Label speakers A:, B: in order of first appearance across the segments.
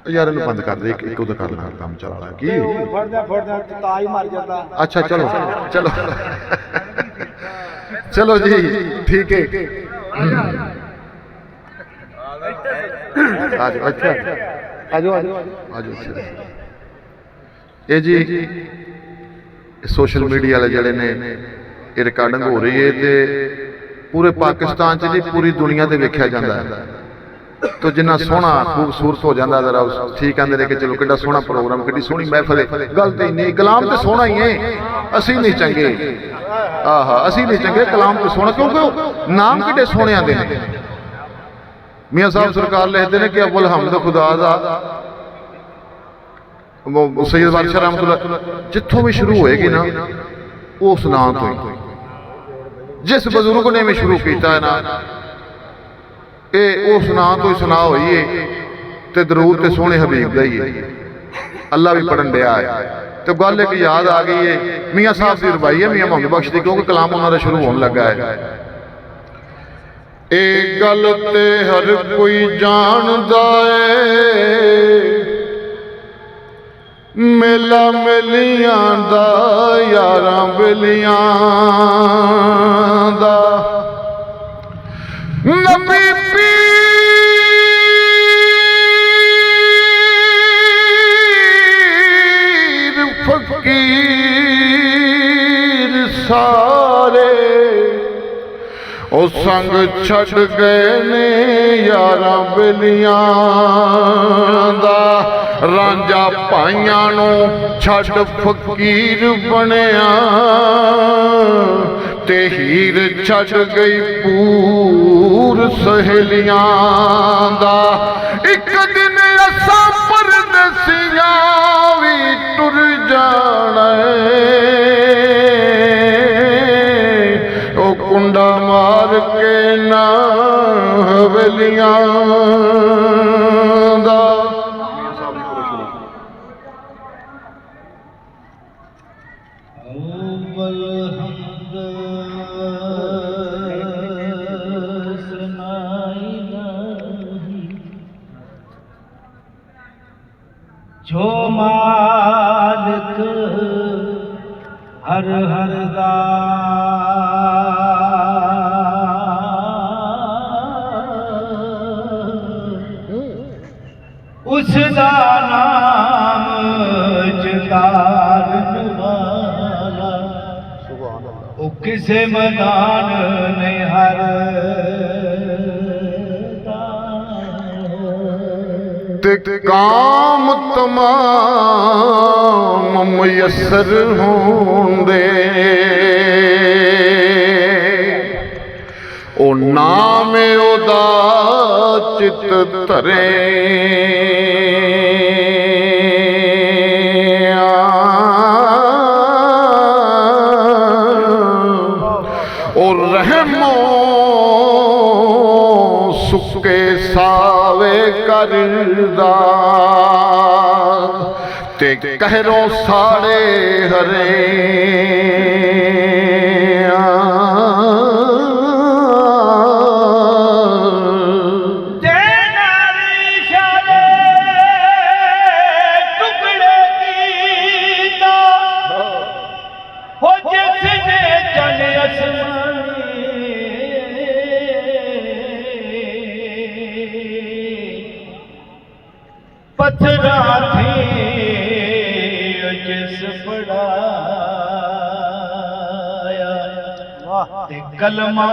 A: यार इन्हू बंद कर दे, एक उधर कर लेना काम चला रहा की। अच्छा चलो चलो चलो जी ठीक है। आज अच्छा आज आज ये जी सोशल मीडिया वाले जड़े ने ये रिकॉर्डिंग हो रही है तो पूरे पाकिस्तान च नहीं पूरी दुनिया से वेख्या जाता है। तो जिन्ना सोहना खूबसूरत हो जाता जरा ठीक आंदे ने कि चलो कितना सोहना प्रोग्राम कि सोहनी महफिल है। गल तो नहीं, कलाम तो सोहना ही है, असी नहीं चंगे। आहा असी नहीं चंगे, कलाम तो सोहना क्योंकि नाम कितने सोहने आते हैं। मियाँ साहब सरकार लिखते हैं कि अव्वल हमद खुदा दा सैयद बादशाह रहमतुल्लाह जिथों भी शुरू होएगी ना उस नाम तो ही जिस बजुर्ग ने भी शुरू किया है ना ये उस नाम तो ही सुना हुई है। तो दरूद तो सोहने हबीब का ही है, अल्लाह भी पढ़न दिया है। तो गल एक याद आ गई है मियाँ साहब की रवाई है मियाँ मोहम्मद बख्श की, क्योंकि कलाम उन्होंने शुरू होने लगा है। एक गल ते हर कोई जानदा है मेला मेलियां दा यारां बेलियां दा नबी पीर फकीर सारे ओ संग छड़ गए ने यारां बेलियां दा रांझा भाइयां नू छड़ फकीर बनिया ते हीर छड़ गई पूर सहेलियां दा। एक दिन असा परदेसियां भी टुर जाना ओ कुंडा मार के ना हवेलियां दा।
B: जो मालिक हर हर दा उसदा नाम जतारन वाला ओ किसे मैदान ने हर
A: काम तमाम मुयसर होंदे ओ नाम ओदा चित धरे और रहमो सुके सावे करदा ते कहरो साड़े हरे
B: पत्थरा थे जिस पढ़ाया ते कलमा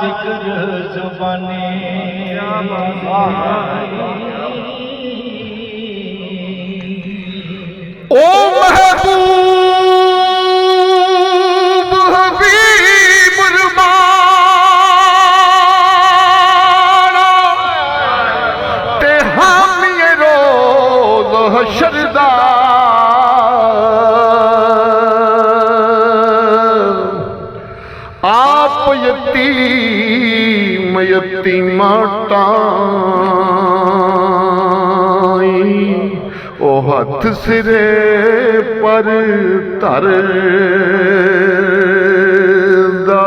B: जिक्र जुबानी
A: ओ महबूब हबीब रुबाना ते हामी रोज़ हशरदा आप यतीम यतीमा टाई ओ हथ सिरे पर धर दा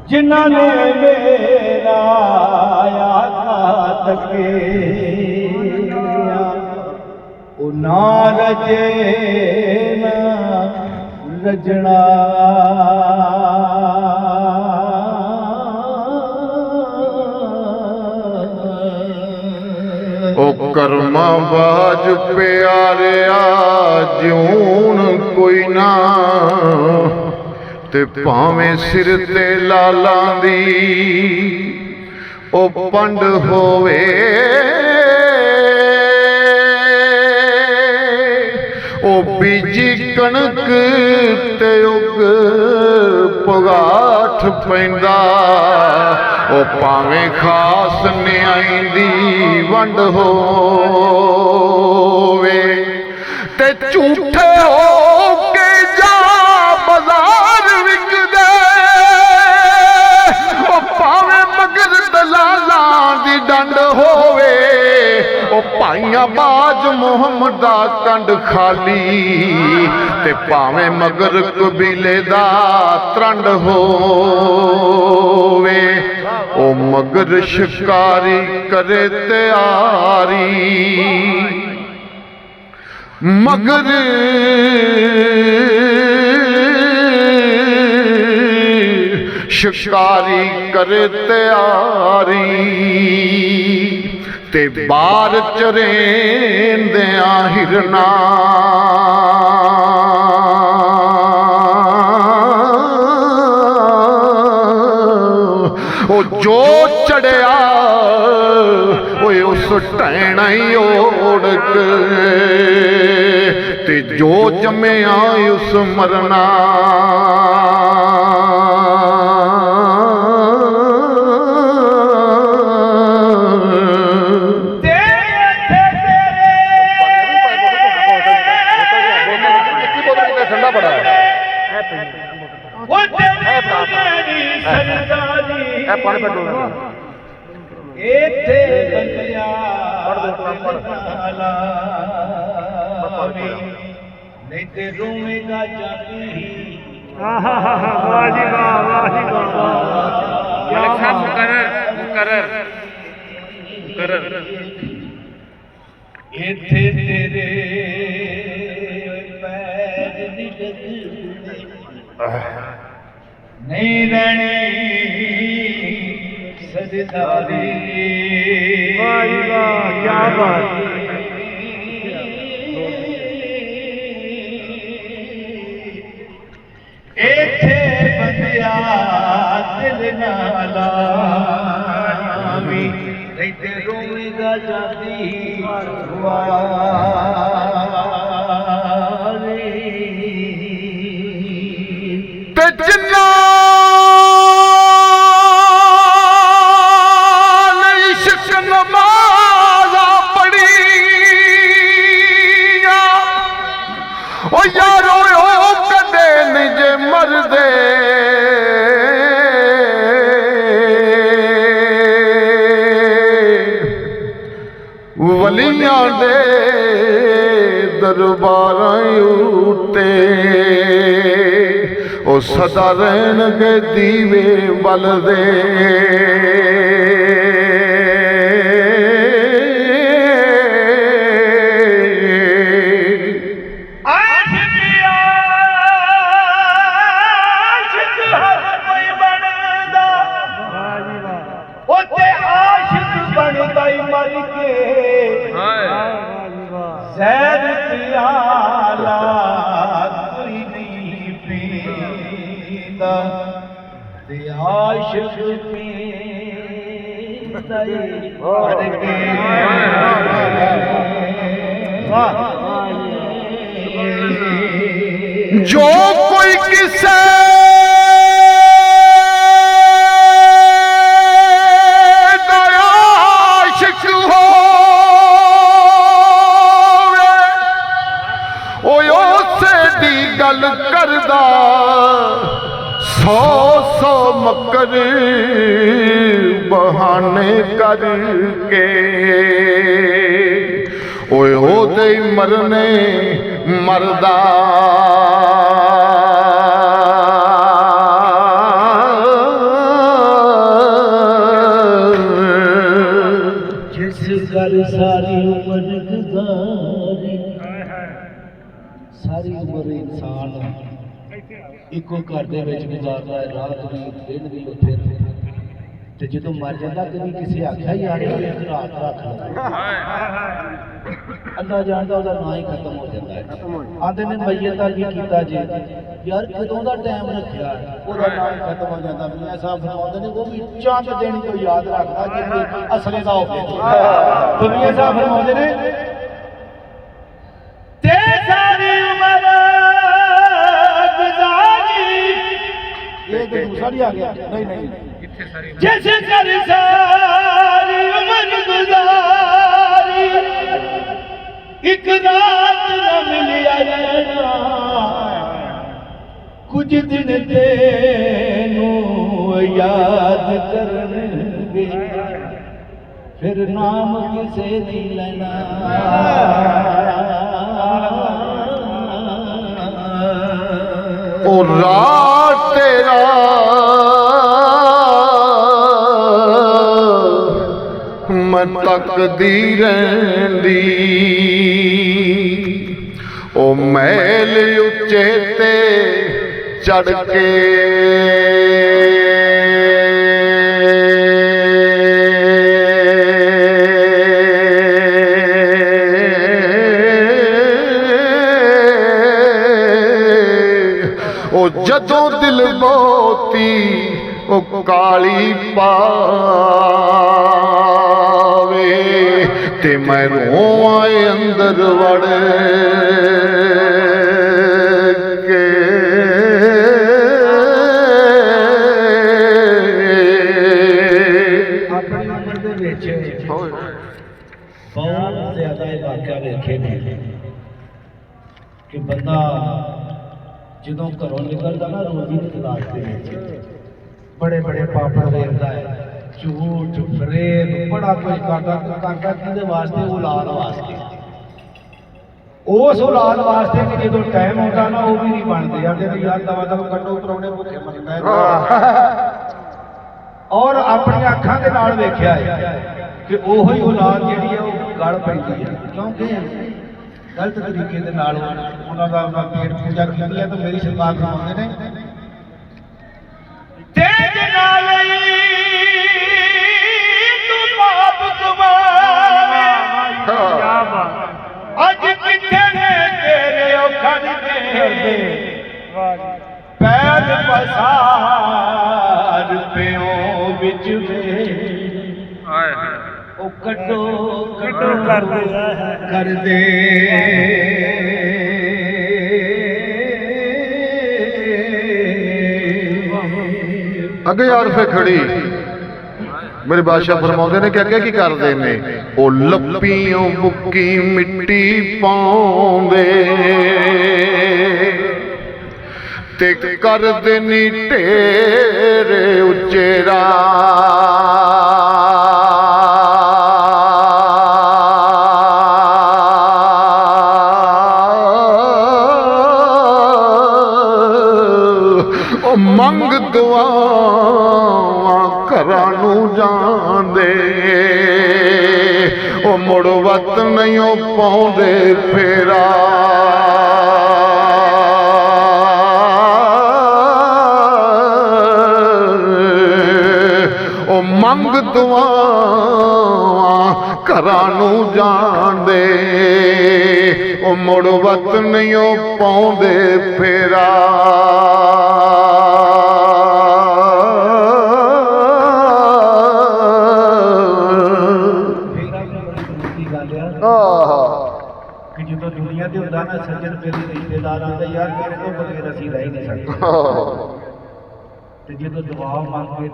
B: जिन्हां ने मेरा आका तकिया ओ ना रजे ना रजना
A: ओ कर्मा बाज प्यारिया जून कोई ना ते भावें सिर ते लालां दी ओ पंड होवे ओ बीजी कणक ते उग पगाठ पैंदा ओ भावें खास न्याई दी वंड होवे ते झूठे हो के जा बाजार विकदे ओ भावें मगर दलालां दी डंड होवे ओ भाइयां बाज मुहम्मद दा कंड खाली ते भावें मगर कबीले दा त्रंड होवे ओ मगर शिकारी करे तैयारी मगर शिकारी करे तैयारी ते बार चरेंदिया हिरना ओ जो चढ़िया ओए उस टैना ही ओढ़ के ते जो जम्मिया उस मरना ठंडा बड़ा है पानी पे डोल
B: नहीं ते रोएगा जाती इत्थे तेरे पैर दी डगदी नहीं रहनी सजदारी क्या बात इत्थे बंदिया दिल ना लावी नहीं ते रोएगा जाती
A: ते जिन्ना इश्क नमाज़ा पढ़िया ओ यारो ओ कदे निज मरदे वलियां दे दरबारां उते ओ सदा रहणगे दीवे बलदे
B: कोई नहीं पीता आशिक पीता
A: जो कोई किसे गल करदा सौ सौ मकर बहाने करके ओए ओदे मरने मरदा
B: कर सारी उम्र गुजारी सारी उम्र इंसान इको घर दे विच गुजारदा है रात भी दिन भी उत्थे ते जदों मर जांदा कभी किसी आख्या यार एक रात रख लो अल्लाह जानदा ओहदा ना ही खत्म हो जाता है आंदे ने मैयत दा की कीता जी यार कदों दा टाइम रखिया ओहदा ना ही खत्म हो जाता मियां साहब फरमाउंदे ने वो भी चंद दिन को याद रखदा कि असले दा हो गया तो मियां साहब फरमाउंदे ने ते सारी उम्र गुजारी ये तो दूसरा नहीं आ गया नहीं नहीं जैसे कर सारी उम्र गुजारी एक रात न मिलिया रहना कुछ दिन तेनू याद करनगे फिर नाम किसे नहीं लेना
A: ओ रात तेरा मैं तकदीर दी ओ मैल उच्चे ते चढ़ के ओ जदों दिल मोती ओ काली पावे ते मैं रोआं अंदर वड़ के
B: अपनी उम्र दे विच बहुत ज्यादा ये वाकया वेखे ने कि बंदा ਜਦੋਂ ਘਰੋਂ ਨਿਕਲਦਾ ਨਾ ਰੋਜ਼ੀ ਦੀ ਤਲਾਸ਼ ਦੇ ਵਿੱਚ ਬੜੇ ਬੜੇ ਪਾਪ ਵੇਖਦਾ ਹੈ ਝੂਠ ਫਰੇਬ ਬੜਾ ਕੁਝ ਕਰਦਾ ਕਿਹਦੇ ਵਾਸਤੇ ਔਲਾਦ ਵਾਸਤੇ ਉਸ ਔਲਾਦ ਵਾਸਤੇ ਕਿ ਜਦੋਂ ਟਾਈਮ ਆਉਂਦਾ ਨਾ ਉਹ ਵੀ ਨਹੀਂ ਬਣਦੇ ਆਂਦੇ ਨੇ ਯਾਰ ਦਵਾ ਦਵਾ ਕੱਢੋ ਪਰੌਣੇ ਭੁੱਖੇ ਮਰਦਾ ਹੈ ਔਰ ਆਪਣੀਆਂ ਅੱਖਾਂ ਦੇ ਨਾਲ ਵੇਖਿਆ ਹੈ ਕਿ ਉਹੀ ਔਲਾਦ ਜਿਹੜੀ ਹੈ ਉਹ ਗਲ ਪੈਂਦੀ ਹੈ ਕਿਉਂਕਿ गलत तरीके दे नाल उन्हां दा पेट पूजा कीती है तो मेरी सरकार फरमाउंदे ने तेज नाल तू पाप कमावे क्या बात अज किथे ने तेरे औखर दे पैर पसार पिओ विच वे हाय हाय ओ कटो कटो कर दे
A: अगे यार फिर खड़ी मेरे बादशाह फरमाउंदे ने कि अगे की करदे ने ओ लप्पियों बुक्की मिट्टी पाउंदे ते करदे नी ढेरे उचेरा मंग दुआवां घरां नूं जांदे ओ मुड़ वत नहीं पाउंदे फेरा ओ मंग दुआवां घरां नूं जांदे ओ मुड़ वत नहीं पाउंदे फेरा
B: कि जो दुनिया के होता ना सज्जन मेरे रिश्तेदार आते यार मेरे तो बगैर असी रह ही नहीं सकते जो दुआ मांग के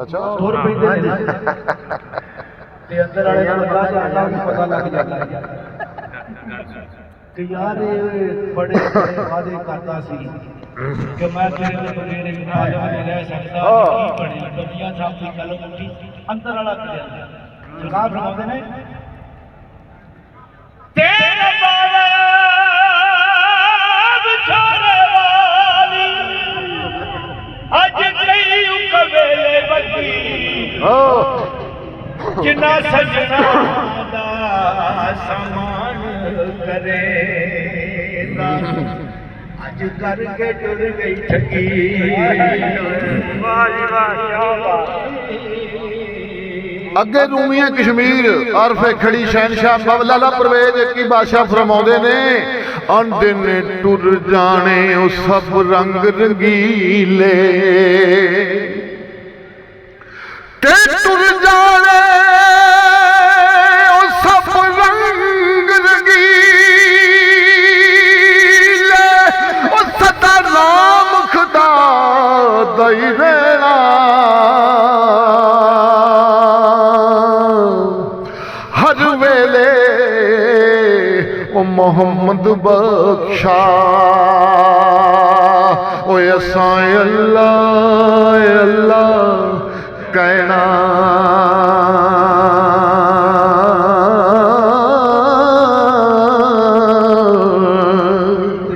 A: अच्छा
B: तुर पैंदे ने ते अंदर वाले को बंदा जानदा भी पता लग जाता है कि यार ये बड़े बड़े वादे करता सी कि मैं तेरे तो बगैर एक आदम नहीं रह सकता की बड़ी दुनिया साहब की गल उठी अंदर वाला कर जाता जनाब फरमाते ने तेरे बाब छोड़े वाली अज कई कवेले बगी जिन्ना सजना समान करेगा अज करके टुर गई ठगी
A: ਅੱਗੇ ਰੂਮੀਆਂ ਕਸ਼ਮੀਰ ਅਰਫੇ ਖੜੀ ਸ਼ਹਿਨशाह ਮੌਲਾਨਾ ਪਰਵੇਜ਼ ਕੀ ਬਾਦਸ਼ਾਹ ਫਰਮਾਉਂਦੇ ਨੇ ਅੰਡੇ ਨੇ ਟੁਰ ਜਾਣੇ ਉਹ ਸਭ ਰੰਗ ਰੰਗੀਲੇ ਤੇ ਟੁਰ ਜਾਣੇ ਉਹ ਸਭ ਰੰਗ ਰੰਗੀਲੇ ਉਹ ਸਦਾ ਨਾਮ ਖੁਦਾ ਦਈ ਰਹਿਣਾ हर वेले ओ मोहम्मद बख्शा ओ असां अल्लाह अल्लाह कहना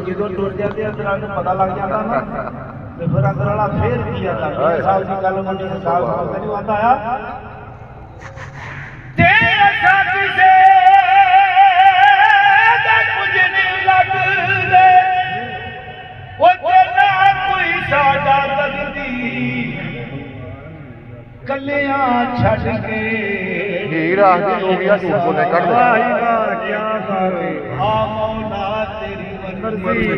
B: ਜਦੋਂ ਟੁਰ ਜਾਂਦੇ ਅੰਦਰਾਂ ਨੂੰ ਪਤਾ ਲੱਗ ਜਾਂਦਾ ਨਾ ਤੇ ਫਿਰ ਅੰਦਰ ਵਾਲਾ ਫੇਰ ਕੀ ਆਂਦਾ ਸਾਲ ਦੀ ਗੱਲ ਮੁੰਡੇ ਦੇ ਸਾਲ ਤੇ ਨਹੀਂ ਆਂਦਾ ਆ तेरा साथी से कुछ नहीं लगदे वो तेरा कोई साडा लगदी कलियां छड़ के
A: हीर आखदी लोगिया झूठ बोले कट दे
B: क्या करे आ मौला तेरी मर्जी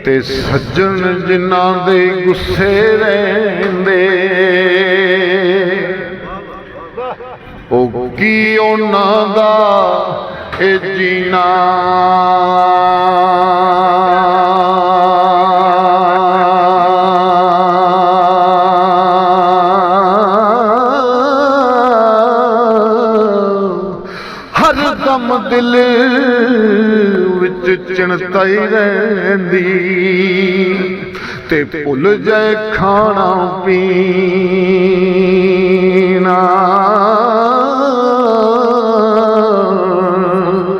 A: ਤੇ ਸੱਜਣ ਜਿਨ੍ਹਾਂ ਦੇ ਗੁੱਸੇ ਰਹਿੰਦੇ ਉਹ ਕੀ ਉਹਨਾਂ ਦਾ ਇਹ ਜੀਣਾ ਹਰ ਦਮ ਦਿਲ ਵਿੱਚ ਚਿੰਤਾਈ ਰਹਿੰਦੀ ਤੇ ਭੁੱਲ ਜਾਏ ਖਾਣਾ ਪੀਣਾ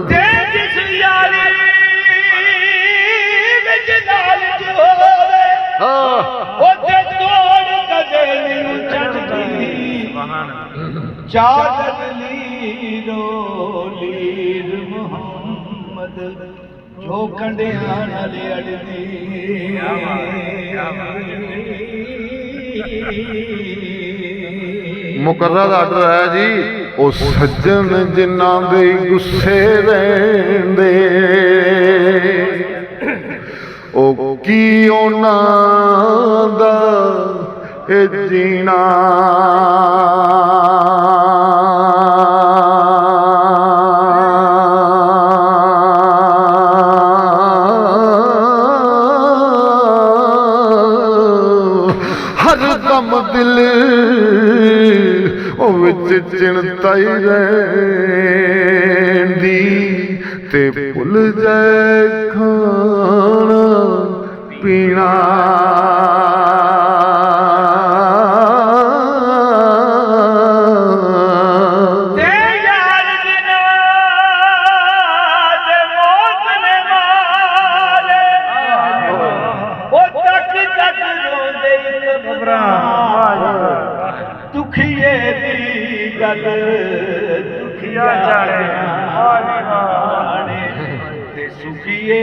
B: ਤੇ ਜਿਸ ਯਾਰੀ ਵਿੱਚ ਲਾਲਚ ਹੋਵੇ ਉੱਥੇ ਤੋੜ ਕਦੇ ਨਹੀਂ ਚੜਦੀ ਚਾਦਰ ਲੀਰੋ ਲੀਰ ਮੁਹੰਮਦ ਜੋ ਕੰਡਿਆਂ ਨਾਲ ਅੜਦੀ
A: ਮੁਕਰਰ ਆਰਡਰ ਹੈ ਜੀ ਉਹ ਸੱਜਣ ਜਿਨ੍ਹਾਂ ਦੇ ਗੁੱਸੇ ਰਹਿੰਦੇ ਉਹ ਕੀ ਉਹਨਾਂ ਦਾ ਇਹ ਜੀਣਾ ਹਰਦਮ ਦਿਲ ਉਹ ਵਿੱਚ ਚਿੰਤਾਈ ਰਹਿੰਦੀ ਤੇ ਭੁੱਲ ਜਾਏ ਖਾਣਾ ਪੀਣਾ
B: ਤੇ ਯਾਰ ਬਿਨਾ ਤੇ ਮੌਤ ਨੇ ਮਾਰੇ ਉਹ ਤੱਕ ਤੱਕ ਰੋਂਦੇ ਘਬਰਾਏ ਦੁਖੀਏ ਦੀ ਗੱਲ ਦੁਖੀਆ ਜਾਣੇ ਤੇ ਸੁਖੀਏ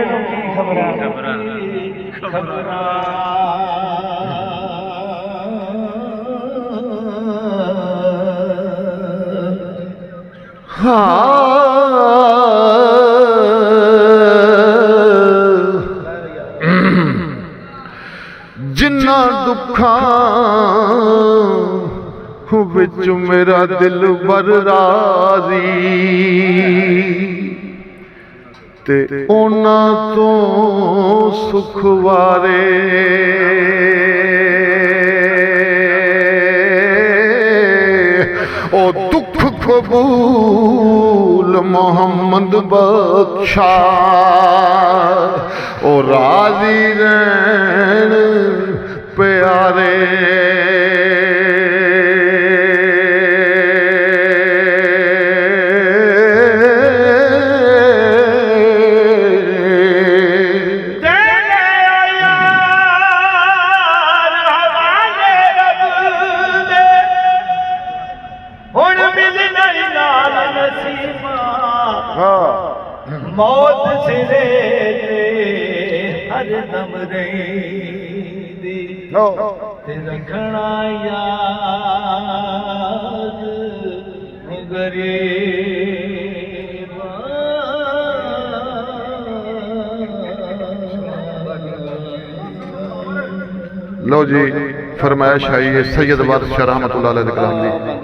B: ਨੂੰ ਕੀ ਖਬਰਾਂ
A: ਜਿੰਨਾ ਦੁੱਖਾਂ ਵਿੱਚ ਮੇਰਾ ਦਿਲ ਬਰ ਰਾਜ਼ੀ ਤੇ ਉਹਨਾਂ ਤੋਂ ਸੁਖ ਵਾਰੇ ਉਹ ਦੁੱਖ ਕਬੂਲ ਮੁਹੰਮਦ ਬਖਸ਼ਾ ਉਹ ਰਾਜ਼ੀ ਰਹਿਣ ਪਿਆਰੇ
B: सिरे ते हर दम रहिंदी ते रखना याद गरीबा
A: लो जी फरमाइश आई है सैयद वारिस शाह रहमतुल्लाह अलैह दी कलाम दी।